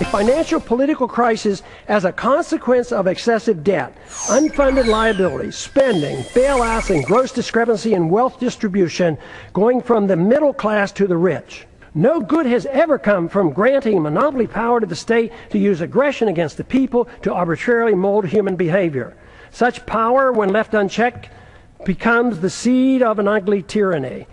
A financial political crisis as a consequence of excessive debt, unfunded liabilities, spending, bailouts, and gross discrepancy in wealth distribution going from the middle class to the rich. No good has ever come from granting monopoly power to the state to use aggression against the people to arbitrarily mold human behavior. Such power, when left unchecked, becomes the seed of an ugly tyranny.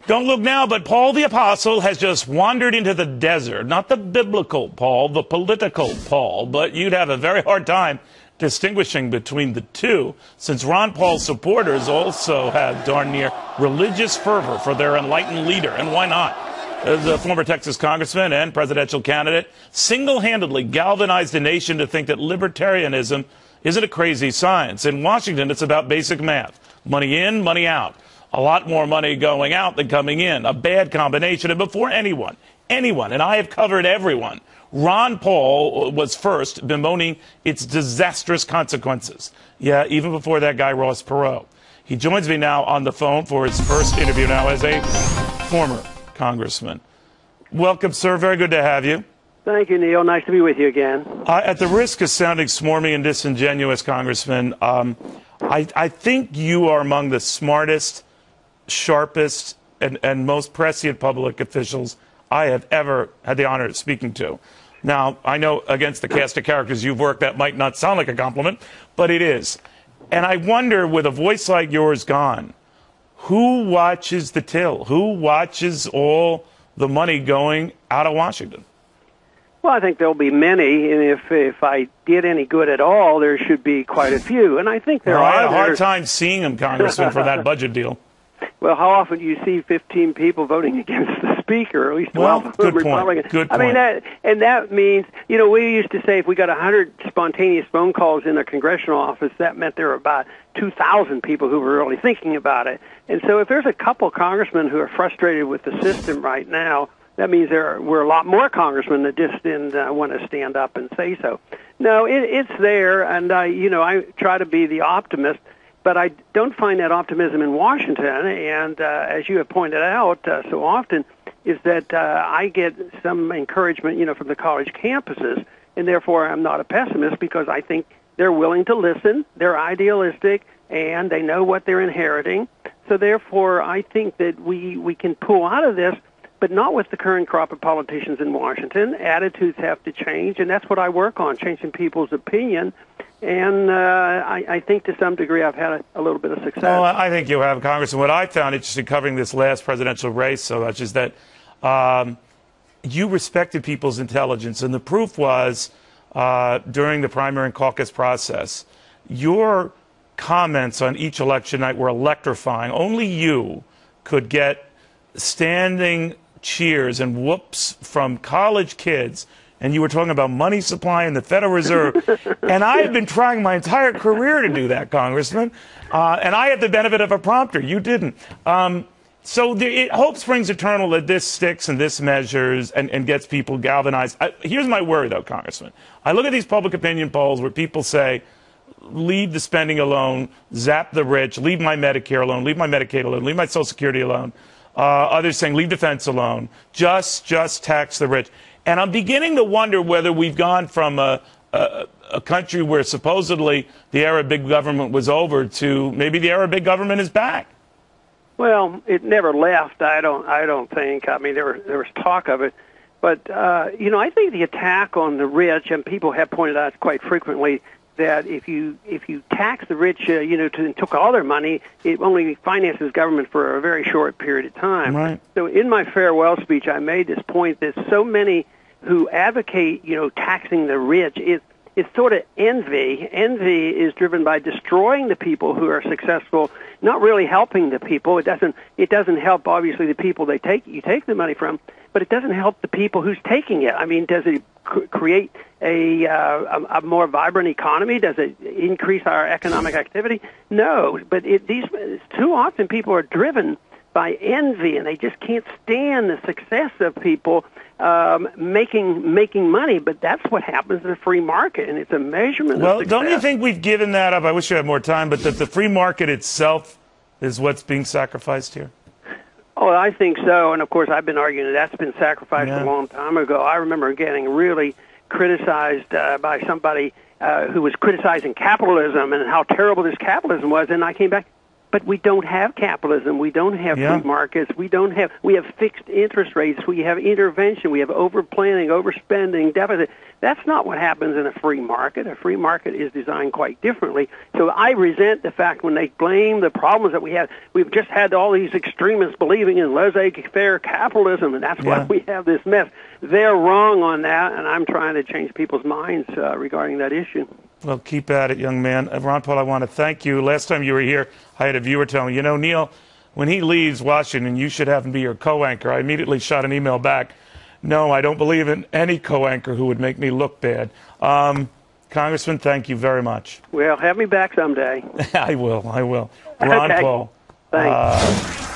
Don't look now, but Paul the Apostle has just wandered into the desert. Not the biblical Paul, the political Paul. But you'd have a very hard time distinguishing between the two, since Ron Paul's supporters also have darn near religious fervor for their enlightened leader. And why not? The former Texas congressman and presidential candidate single-handedly galvanized a nation to think that libertarianism isn't a crazy science. In Washington, it's about basic math. Money in, money out. A lot more money going out than coming in. A bad combination. And before anyone, and I have covered everyone, Ron Paul was first bemoaning its disastrous consequences. Yeah, even before that guy, Ross Perot. He joins me now on the phone for his first interview now as a former congressman. Welcome, sir. Very good to have you. Thank you, Neil. Nice to be with you again. At the risk of sounding smarmy and disingenuous, Congressman, I think you are among the smartest, sharpest, and most prescient public officials I have ever had the honor of speaking to. Now, I know against the cast of characters you've worked, that might not sound like a compliment, but it is. And I wonder, with a voice like yours gone, who watches the till? Who watches all the money going out of Washington? Well, I think there'll be many, and if I did any good at all, there should be quite a few. And I think there are. I had a hard time seeing them, Congressman, for that budget deal. Well, how often do you see 15 people voting against the speaker, or at least 12 of them Republicans? Good point. I mean, that means, you know, we used to say if we got 100 spontaneous phone calls in a congressional office, that meant there were about 2,000 people who were really thinking about it. And so if there's a couple congressmen who are frustrated with the system right now, that means there were a lot more congressmen that just didn't want to stand up and say so. No, it's there, and I try to be the optimist, but I don't find that optimism in Washington. And as you have pointed out so often, is that I get some encouragement, from the college campuses, and therefore I'm not a pessimist because I think they're willing to listen, they're idealistic, and they know what they're inheriting. So therefore, I think that we can pull out of this. But not with the current crop of politicians in Washington. Attitudes have to change, and that's what I work on, changing people's opinion. And I think to some degree I've had a little bit of success. Well, I think you have, Congressman. What I found interesting covering this last presidential race so much is that you respected people's intelligence, and the proof was during the primary and caucus process, your comments on each election night were electrifying. Only you could get standing cheers and whoops from college kids, and you were talking about money supply and the Federal Reserve. And I have been trying my entire career to do that, Congressman, and I had the benefit of a prompter. You didn't. So hope springs eternal that this sticks and this measures and gets people galvanized. Here's my worry, though, Congressman. I look at these public opinion polls where people say, leave the spending alone, zap the rich, leave my Medicare alone, leave my Medicaid alone, leave my Social Security alone. Others saying, leave defense alone, just tax the rich. And I'm beginning to wonder whether we've gone from a country where supposedly the era of big government was over to maybe the era of big government is back. Well, it never left, I don't think. I mean, there was talk of it. But, I think the attack on the rich, and people have pointed out quite frequently, that if you tax the rich, and took all their money, it only finances government for a very short period of time. Right. So in my farewell speech, I made this point that so many who advocate, taxing the rich, it's sort of envy. Envy is driven by destroying the people who are successful, not really helping the people. It doesn't help, obviously, the people you take the money from, but it doesn't help the people who's taking it. I mean, does it create a more vibrant economy? Does it increase our economic activity? No, but too often people are driven by envy, and they just can't stand the success of people making money. But that's what happens in the free market, and it's a measurement of success. Well, don't you think we've given that up? I wish we had more time, but that the free market itself is what's being sacrificed here? Oh, I think so. And, of course, I've been arguing that's been sacrificed a long time ago. I remember getting really criticized by somebody who was criticizing capitalism and how terrible this capitalism was. And I came back, but we don't have capitalism. We don't have free markets. We have fixed interest rates. We have intervention. We have overplanning, overspending, deficit. That's not what happens in a free market. A free market is designed quite differently. So I resent the fact when they blame the problems that we have. We've just had all these extremists believing in laissez-faire capitalism, and that's why we have this mess. They're wrong on that, and I'm trying to change people's minds regarding that issue. Well, keep at it, young man. Ron Paul, I want to thank you. Last time you were here, I had a viewer tell me, Neil, when he leaves Washington, you should have him be your co-anchor. I immediately shot an email back. No, I don't believe in any co-anchor who would make me look bad. Congressman, thank you very much. Well, have me back someday. I will. Ron Paul. Thanks.